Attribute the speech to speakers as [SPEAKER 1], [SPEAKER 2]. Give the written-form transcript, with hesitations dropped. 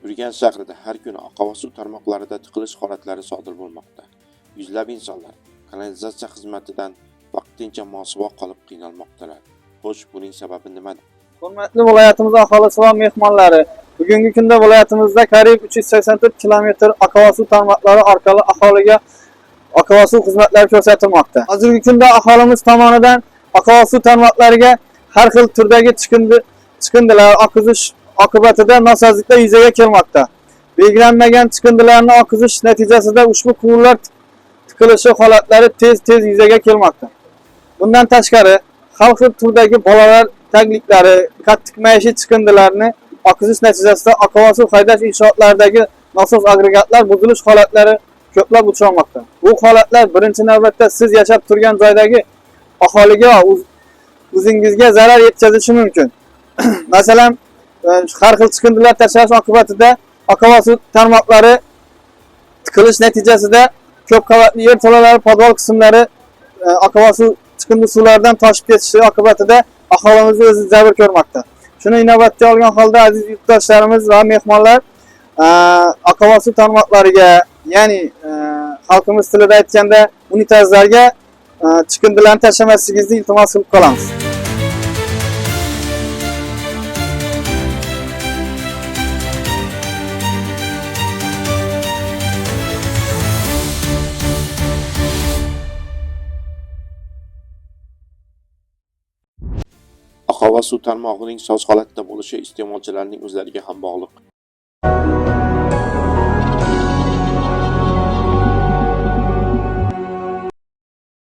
[SPEAKER 1] Urganch shahrida har kuni oqova suv tarmoqlarida tiqilish holatlari sodir bo'lmoqda. Yuzlab insonlar kanalizatsiya xizmatidan vaqtincha mosuvo qolib qiynalmoqdalar. Xo'sh, buning sababi nimada?
[SPEAKER 2] Hurmatli viloyatimiz aholisi va mehmonlari, bugungi kunda viloyatimizda qariyb 384 kilometr oqova suv tarmoqlari orqali aholiga oqova suv xizmatlari ko'rsatilmoqda. Hozirgi kunda aholimiz tomonidan oqova suv tarmoqlariga har xil turdagi chiqindilar oqizish oqibatida nosozliklar yuzaga kelmoqda. Belgilanmagan chiqindilarni oqizish natijasida ushbu quvurlar tiqilishi holatlari tez yuzaga kelmoqda. Bundan tashqari, har xil turdagi bolalar tagliklari, qattiq maishiy chiqindilarni oqizish natijasida oqova suv haydash inshootlaridagi nosoz agregatlar buzilish holatlari ko'plab uchramoqda. Bu holatlar birinchi navbatda siz yashab turgan joydagi aholiga o'zingizga zarar yetkazishi mumkin. Masalan, har xil chiqindilar tashlash oqibatida oqova suv tarmoqlari tiqilish natijasida ko'p qavatli yer tolalari, podval qismlari oqova suv chiqindi suvlardan toshib ketishi oqibatida aholimiz o'zi jabr ko'rmoqda. Shuni inobatga olgan holda aziz yurtdoshlarimiz va mehmonlar oqova suv tarmoqlariga, ya'ni xalqimiz tilida aytganda unitazlarga chiqindilarni tashlamasligingizni iltimos qilib qolamiz.
[SPEAKER 1] Oqova suv tarmog'ining soz holatda bo'lishi iste'molchilarning o'zlariga ham bog'liq.